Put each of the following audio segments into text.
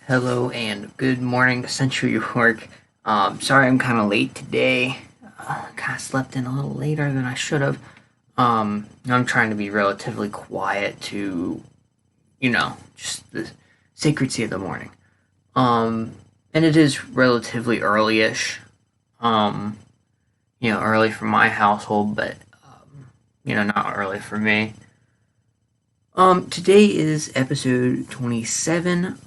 Hello and good morning to Central York. Sorry I'm kind of late today. Kind of slept in a little later than I should have. I'm trying to be relatively quiet to, just the sacredcy of the morning. And it is relatively early-ish. Early for my household, but, not early for me. Today is episode 27.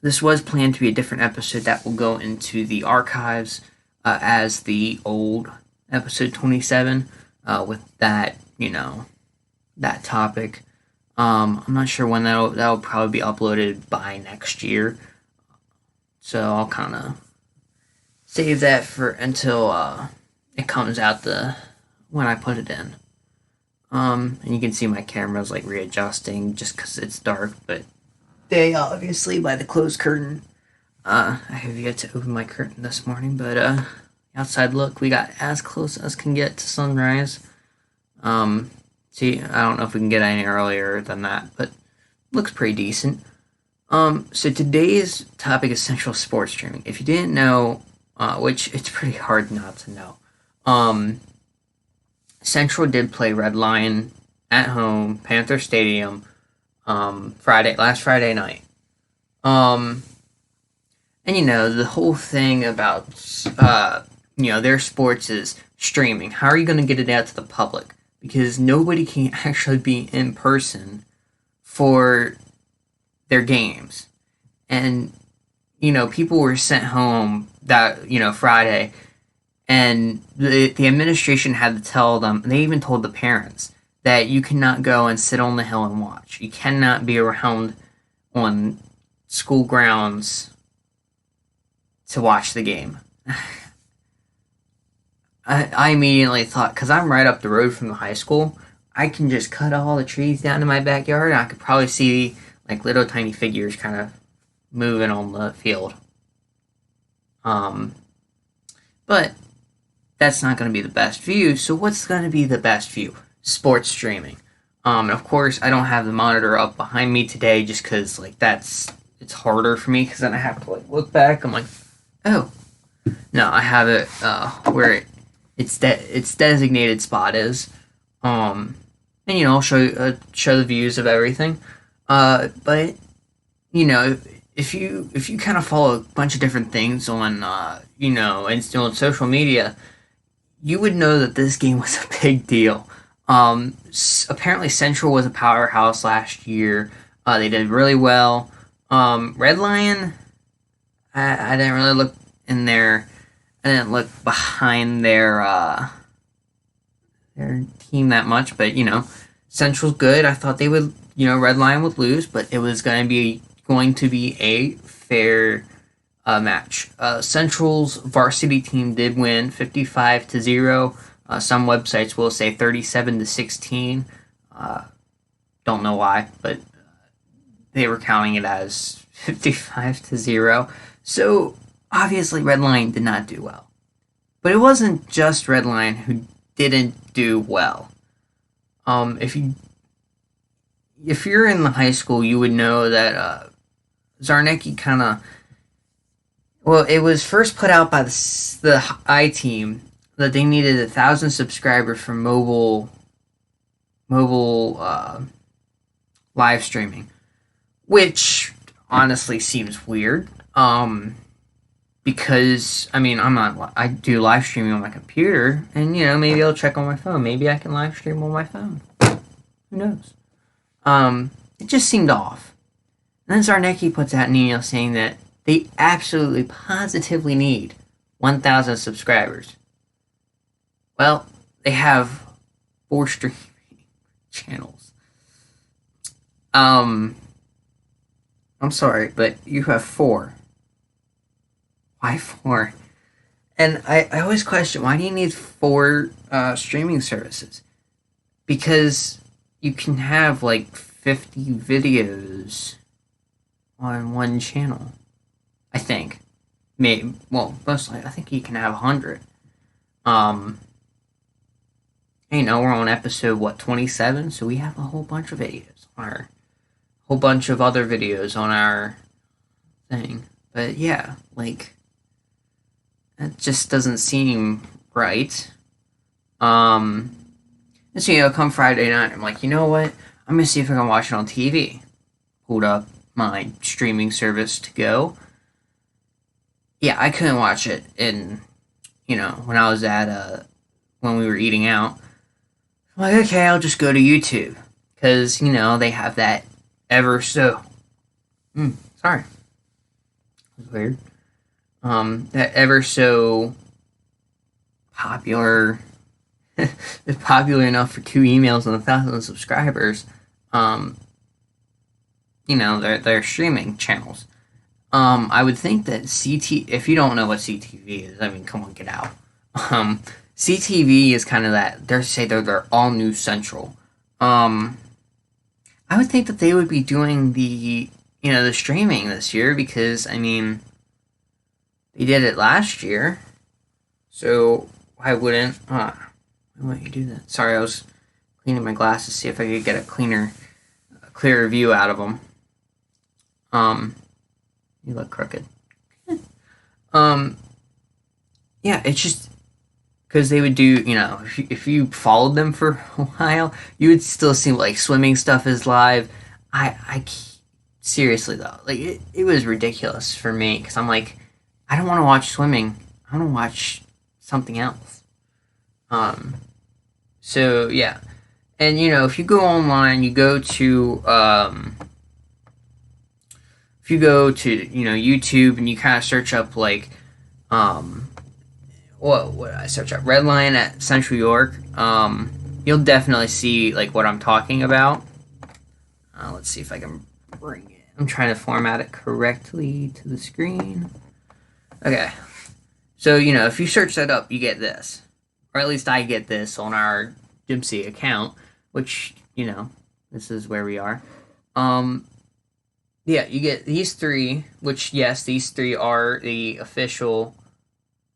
This was planned to be a different episode that will go into the archives as the old episode 27 with that, that topic. I'm not sure when that'll probably be uploaded by next year. So I'll kind of save that for until it comes out when I put it in. And you can see my camera's like readjusting just because it's dark, but day obviously by the closed curtain. I have yet to open my curtain this morning, but outside look, we got as close as can get to sunrise. See, I don't know if we can get any earlier than that, but looks pretty decent. So today's topic is Central sports streaming. If you didn't know, which it's pretty hard not to know, Central did play Red Lion at home, Panther Stadium, last Friday night. And the whole thing about, their sports is streaming. How are you going to get it out to the public? Because nobody can actually be in person for their games. And, people were sent home that, Friday, and the administration had to tell them, and they even told the parents, that you cannot go and sit on the hill and watch. You cannot be around on school grounds to watch the game. I immediately thought, because I'm right up the road from the high school, I can just cut all the trees down in my backyard, and I could probably see like little tiny figures kind of moving on the field. But that's not going to be the best view, so what's going to be the best view? Sports streaming. And of course, I don't have the monitor up behind me today just because, it's harder for me because then I have to, look back. I'm like, oh. No, I have it where its designated spot is. And, I'll show the views of everything. But, if you kind of follow a bunch of different things on, and on social media, you would know that this game was a big deal. Apparently Central was a powerhouse last year. They did really well. Red Lion, I didn't really look in there. I didn't look behind their team that much, but Central's good. I thought they would, Red Lion would lose, but it was going to be a fair match. Central's varsity team did win 55-0. Some websites will say 37-16. Don't know why, but they were counting it as 55-0. So obviously Red Lion did not do well. But it wasn't just Red Lion who didn't do well. If you're in the high school, you would know that Zarnecki kind of... Well, it was first put out by the I-Team that they needed 1,000 subscribers for mobile live streaming, which honestly seems weird. Because I do live streaming on my computer, and maybe I'll check on my phone. Maybe I can live stream on my phone. Who knows? It just seemed off. And then Zarnecki puts out an email saying that they absolutely positively need 1,000 subscribers. Well, they have 4 streaming channels. I'm sorry, but you have 4. Why 4? And I always question, why do you need 4 streaming services? Because you can have 50 videos on one channel. I think. Mostly, I think you can have 100. We're on episode, 27? So we have a whole bunch of videos on our... whole bunch of other videos on our thing. But yeah, like, that just doesn't seem right. Um, and so, come Friday night, I'm like, you know what? I'm gonna see if I can watch it on TV. Pulled up my streaming service to go. Yeah, I couldn't watch it when I was when we were eating out. I'm like, okay, I'll just go to YouTube. Because, they have that ever so. Sorry. That was weird. That ever so popular. It's popular enough for 2 emails and 1,000 subscribers. Their streaming channels. I would think that if you don't know what CTV is, I mean, come on, get out. CTV is kind of that, they're their all new central. I would think that they would be doing the streaming this year because, I mean, they did it last year. So, why wouldn't you do that? Sorry, I was cleaning my glasses to see if I could get a clearer view out of them. You look crooked. Yeah, it's just because they would do, if you followed them for a while, you would still see like swimming stuff is live. Seriously though, like it was ridiculous for me because I'm like, I don't want to watch swimming. I want to watch something else. So yeah, and if you go online, you go to if you go to YouTube and you kind of search up like what did I search up? Red Lion at Central York. You'll definitely see like what I'm talking about. Let's see if I can bring it. I'm trying to format it correctly to the screen. Okay. So, if you search that up, you get this. Or at least I get this on our Gypsy account, which, this is where we are. Yeah, you get these 3, which, yes, these 3 are the official,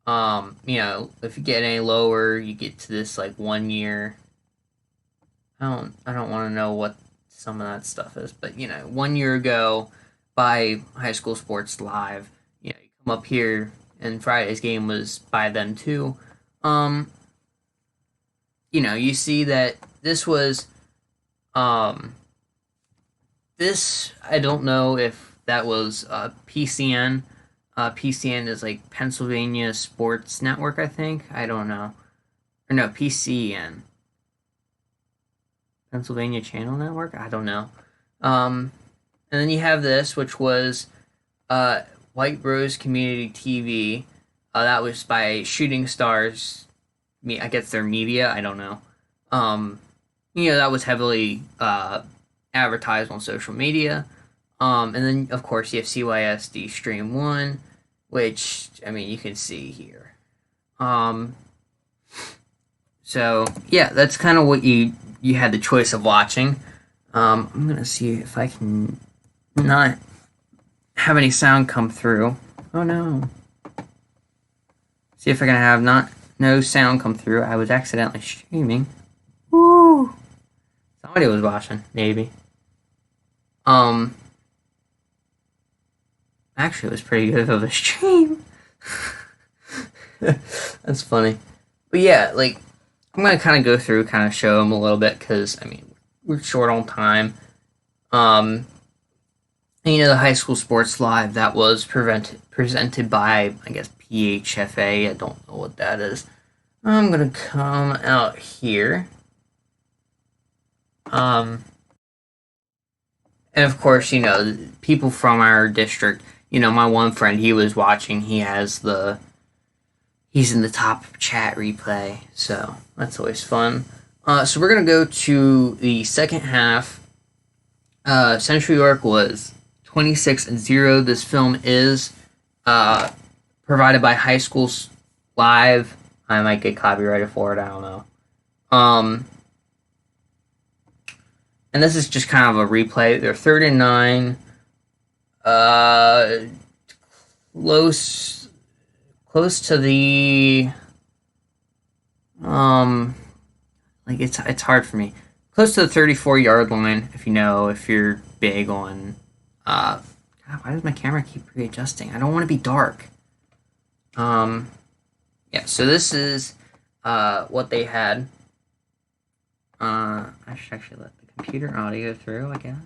if you get any lower, you get to this, like, 1 year. I don't want to know what some of that stuff is, but, 1 year ago, by High School Sports Live, you come up here, and Friday's game was by them, too. You see that this was, this, I don't know if that was PCN. PCN is like Pennsylvania Sports Network, I think. I don't know. Or no, PCN. Pennsylvania Channel Network? I don't know. And then you have this, which was White Rose Community TV. That was by Shooting Stars. I guess their media. I don't know. That was heavily advertised on social media. And then, of course, you have CYSD Stream 1, which, I mean, you can see here. So, yeah, that's kind of what you had the choice of watching. I'm going to see if I can not have any sound come through. Oh, no. See if I can have no sound come through. I was accidentally streaming. Woo! Somebody was watching, maybe. Actually, it was pretty good of a stream. That's funny. But yeah, like, I'm going to kind of go through, kind of show them a little bit, because, I mean, we're short on time. And, the High School Sports Live, that was presented by, I guess, PHFA. I don't know what that is. I'm going to come out here. And of course, people from our district, my one friend, he was watching, he's in the top chat replay, so that's always fun. So we're going to go to the second half. Central York was 26-0. This film is provided by High School Live. I might get copyrighted for it, I don't know. And this is just kind of a replay. They're 3rd-and-9. Close to the like it's hard for me. Close to the 34-yard line, if you're big on kind God, why does my camera keep readjusting? I don't want to be dark. Yeah, so this is what they had. I should actually let the computer audio through, I guess.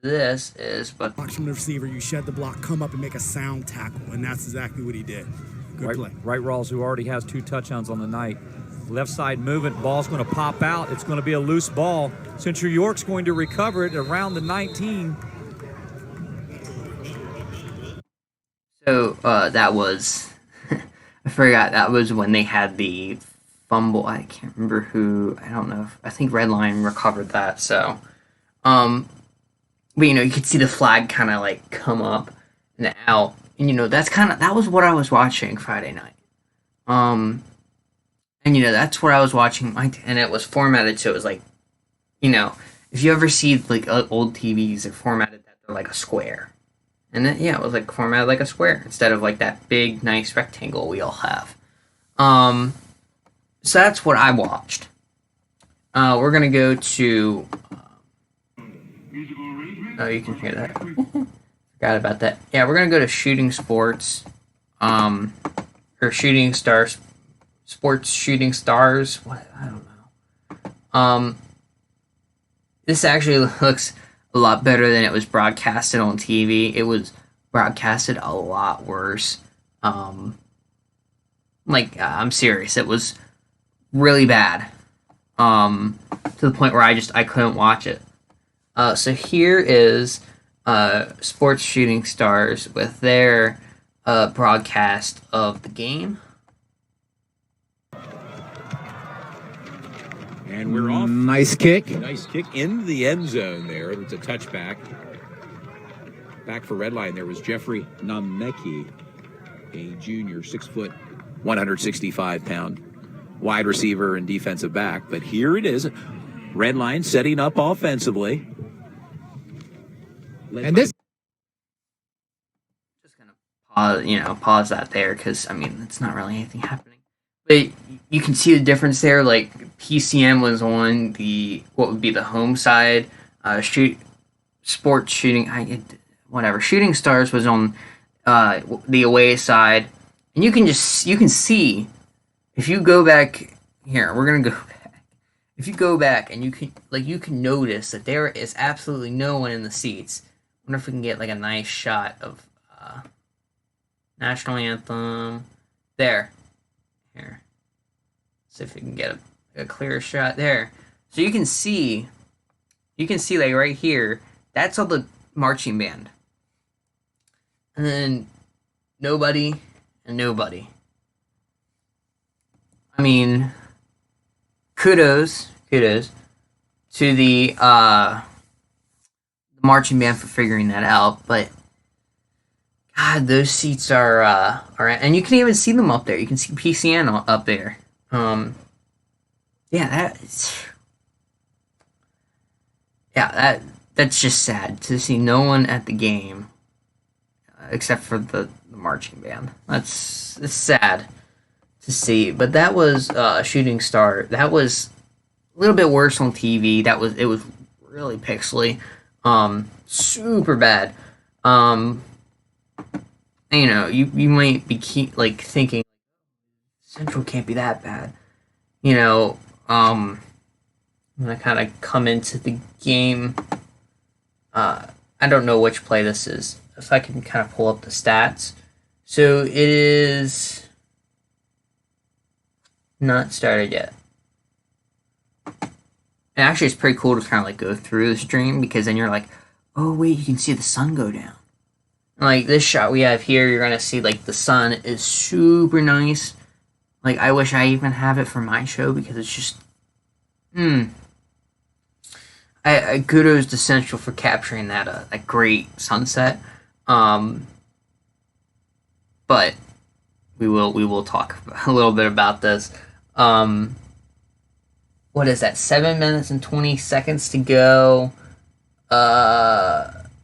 This is what... Watch from the receiver, you shed the block, come up and make a sound tackle, and that's exactly what he did. Good play. Wright Rawls, who already has 2 touchdowns on the night. Left side movement, ball's going to pop out. It's going to be a loose ball. Central York's going to recover it around the 19. So that was... I forgot, that was when they had the fumble. I can't remember who. I don't know. I think Redline recovered that, so... But, you could see the flag kind of, like, come up and out. And, that was what I was watching Friday night. And, that's what I was watching. And it was formatted so it was, like, if you ever see, like, old TVs, they're formatted that they're like a square. And then, it was, like, formatted like a square instead of, like, that big, nice rectangle we all have. So that's what I watched. We're going to go to... Oh, you can hear that. Forgot about that. Yeah, we're gonna go to Shooting Sports, or Shooting Stars, Sports Shooting Stars. What, I don't know. This actually looks a lot better than it was broadcasted on TV. It was broadcasted a lot worse. I'm serious. It was really bad. To the point where I couldn't watch it. So here is Sports Shooting Stars with their broadcast of the game. And we're off. Nice kick. Nice kick in the end zone there. It's a touchback. Back for Redline, there was Jeffrey Nameki, a junior, 6 foot, 165-pound wide receiver and defensive back. But here it is. Redline setting up offensively. And this... Just gonna pause that there because it's not really anything happening. But you can see the difference there. Like PCM was on what would be the home side. Sports Shooting, Shooting Stars was on the away side, and you can see if you go back here. We're gonna go back. If you go back and you can notice that there is absolutely no one in the seats. I wonder if we can get like a nice shot of national anthem there. Here, see if we can get a clear shot there. So you can see like right here. That's all the marching band, and then nobody and nobody. Kudos to the marching band for figuring that out, but God, those seats are and you can even see them up there. You can see PCN up there. That's just sad to see no one at the game except for the marching band. It's sad to see, but that was a Shooting Star. That was a little bit worse on TV. It was really pixely. Super bad. You might be thinking Central can't be that bad. I'm gonna kind of come into the game. I don't know which play this is. If I can kind of pull up the stats. So it is not started yet. And actually, it's pretty cool to kind of go through the stream because then you're like, oh wait, you can see the sun go down. And, this shot we have here, you're gonna see the sun is super nice. I wish I even have it for my show because it's just, I kudos to Central for capturing that great sunset. But we will talk a little bit about this. What is that? 7 minutes and 20 seconds to go.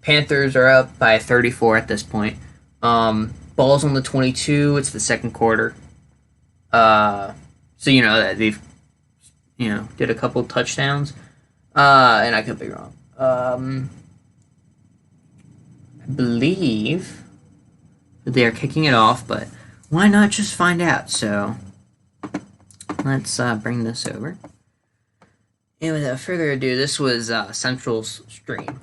Panthers are up by 34 at this point. Ball's on the 22. It's the second quarter. So that they've did a couple touchdowns. And I could be wrong. I believe that they are kicking it off, but why not just find out? So let's bring this over. And without further ado, this was Central's stream.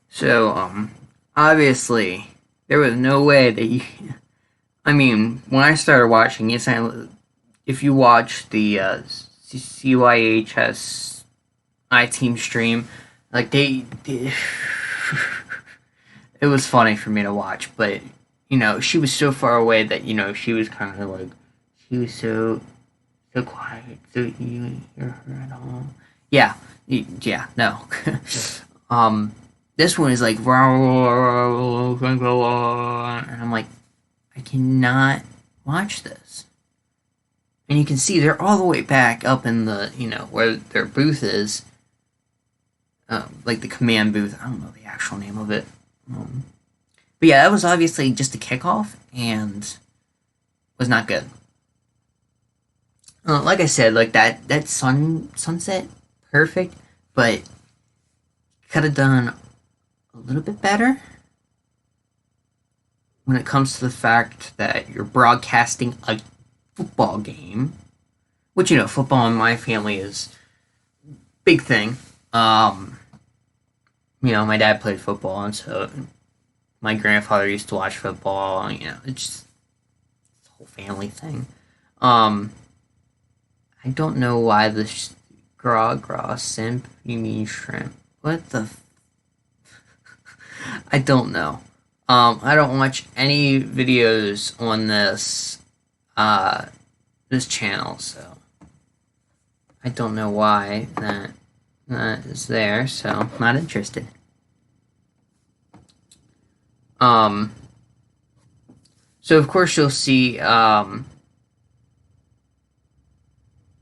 So, obviously, there was no way that you. I mean, when I started watching, if you watch the CYHS iTeam stream, like they it was funny for me to watch, but she was so far away that she was kind of like she was so quiet, so you didn't hear her at all. Yeah, no. This one is like, and I'm like, I cannot watch this. And you can see they're all the way back up in the, where their booth is. Like the command booth. I don't know the actual name of it. But yeah, that was obviously just a kickoff and was not good. Like I said, like that sunset, perfect, but could have done a little bit better when it comes to the fact that you're broadcasting a football game, which football in my family is a big thing. My dad played football, and so my grandfather used to watch football. It's just a whole family thing. I don't know why the gra simp, you mean shrimp. What the I don't know. I don't watch any videos on this channel, so I don't know why that is there, so not interested. So of course you'll see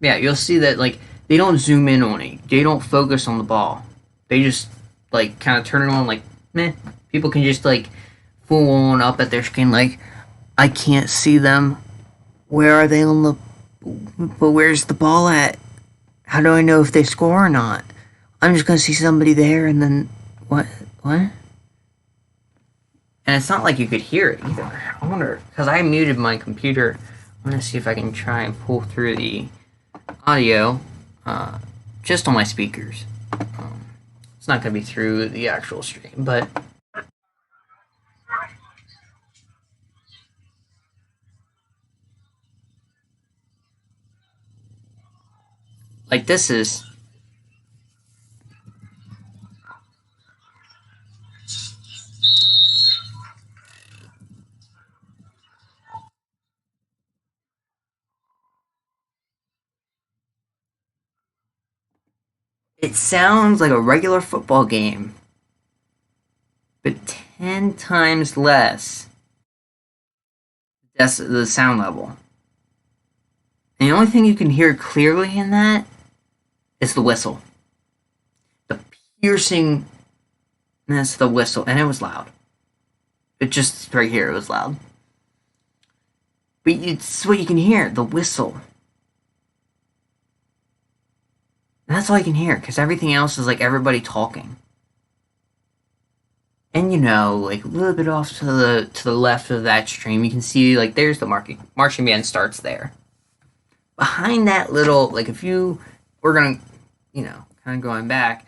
you'll see that like they don't zoom in on it. They don't focus on the ball. They just like kind of turn it on like meh. People can just like full on up at their screen like I can't see them. Where are they on the but where's the ball at? How do I know if they score or not? I'm just gonna see somebody there and then what? And it's not like you could hear it either. I wonder, because I muted my computer. I'm gonna see if I can try and pull through the audio just on my speakers. It's not gonna be through the actual stream, but like this is it sounds like a regular football game, but 10 times less. That's the sound level. And the only thing you can hear clearly in that is the whistle. The piercingness of the whistle. And it was loud. It just right here, it was loud. But it's what you can hear, the whistle. And that's all you can hear, because everything else is like everybody talking. And like a little bit off to the left of that stream, you can see like there's the marching band starts there. Behind that little, like if we're gonna, kind of going back,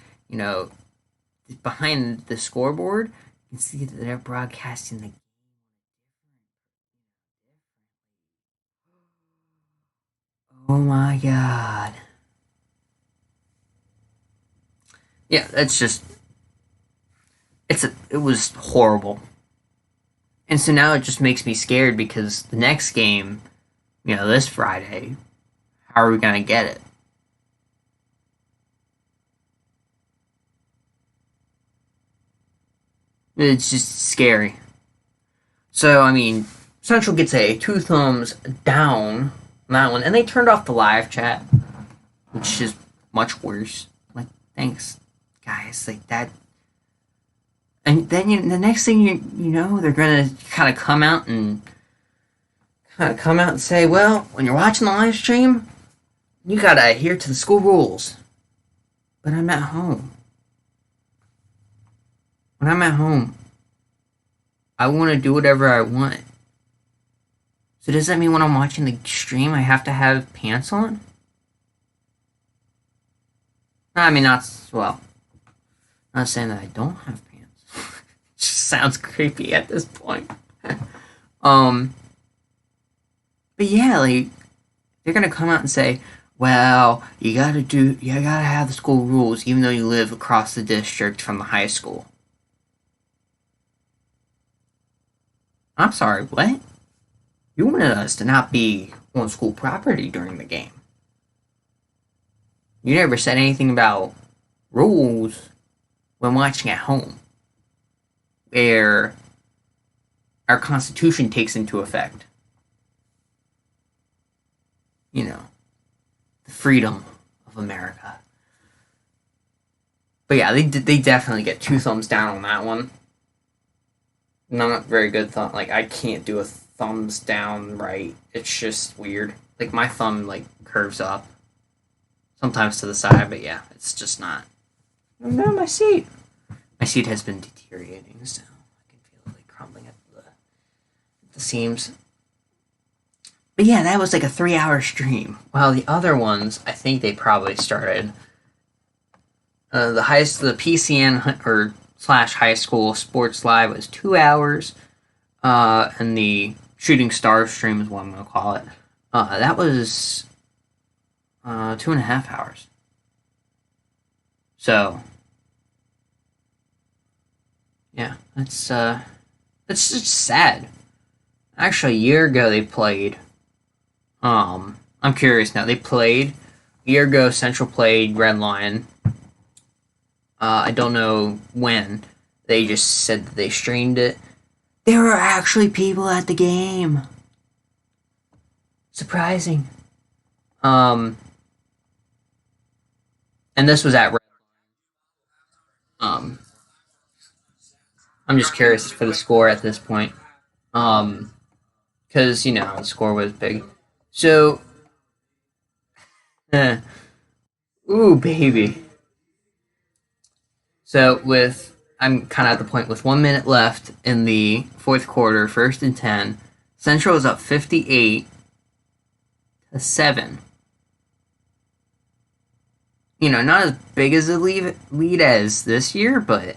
behind the scoreboard, you can see that they're broadcasting the. Oh my god. Yeah, that's just. It was horrible. And so now it just makes me scared because the next game this Friday. How are we going to get it? It's just scary. So, I mean, Central gets a 2 thumbs down on that one. And they turned off the live chat, which is much worse. Like, thanks, guys. Like, that. And then the next thing you know, they're going to kind of come out and say, well, when you're watching the live stream, you got to adhere to the school rules. But I'm at home. When I'm at home, I want to do whatever I want. So does that mean when I'm watching the stream, I have to have pants on? I mean, not saying that I don't have pants. It just sounds creepy at this point. But yeah, like, they're gonna come out and say, well, you gotta have the school rules, even though you live across the district from the high school. I'm sorry, what? You wanted us to not be on school property during the game. You never said anything about rules when watching at home, where our Constitution takes into effect. The freedom of America. But yeah, they definitely get 2 thumbs down on that one. Not very good like, I can't do a thumbs down right. It's just weird. Like, my thumb, like, curves up. Sometimes to the side, but yeah, it's just not. Oh no, my seat! My seat has been deteriorating, so I can feel it, like, crumbling at the seams. But yeah, that was like a 3-hour stream. While the other ones, I think they probably started. The PCN or / high school sports live was 2 hours, and the Shooting Stars stream is what I'm gonna call it. That was 2.5 hours. So yeah, that's just sad. Actually, a year ago they played. I'm curious now. They played a year ago. Central played Red Lion. I don't know when. They just said that they streamed it. There were actually people at the game. Surprising. And this was at Red Lion. I'm just curious for the score at this point. Because, the score was big. So, ooh, baby. So, I'm kind of at the point with 1 minute left in the fourth quarter, 1st and 10. Central is up 58-7. Not as big as a lead as this year, but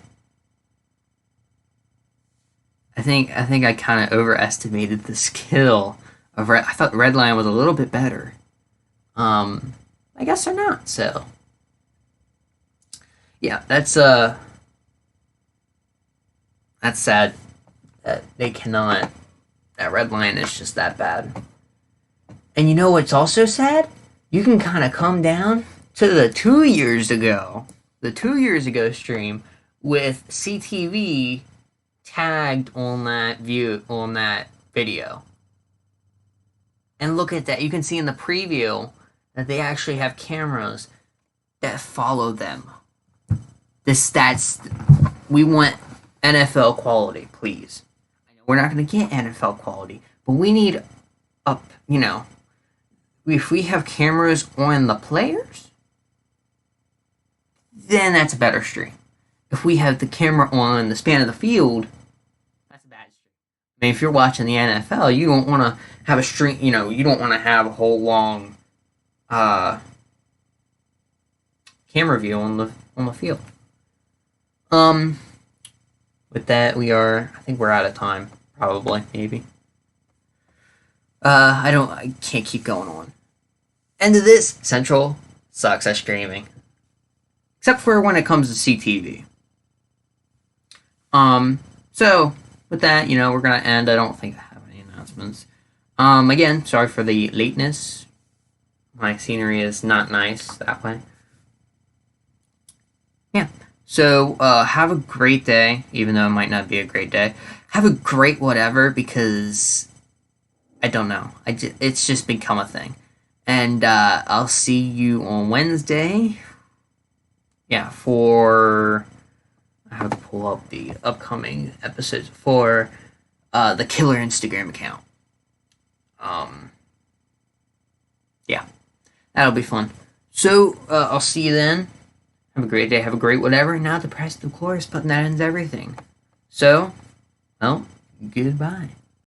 I think I kind of overestimated the skill of I thought Red Lion was a little bit better. I guess they're not. So yeah, that's sad that they cannot. That Red Lion is just that bad. And you know what's also sad? You can kind of come down to the 2 years ago stream with CTV tagged on that video. And look at that. You can see in the preview that they actually have cameras that follow them. We want NFL quality, please. I know we're not going to get NFL quality, but we need if we have cameras on the players, then that's a better stream. If we have the camera on the span of the field, that's a bad stream. I mean, if you're watching the NFL, you don't want to have a stream, you don't want to have a whole long camera view on the field. With that, I think we're out of time, probably, maybe. I can't keep going on. End of this, Central sucks at streaming. Except for when it comes to CTV. So, with that, we're gonna end. I don't think I have any announcements. Again, sorry for the lateness. My scenery is not nice that way. Yeah. So, have a great day, even though it might not be a great day. Have a great whatever, because I don't know. It's just become a thing. And I'll see you on Wednesday. Yeah, for... I have to pull up the upcoming episodes for the Killer Instagram account. Yeah, that'll be fun. So, I'll see you then. Have a great day, have a great whatever. And now the price of the chorus button, that ends everything. So, well, goodbye.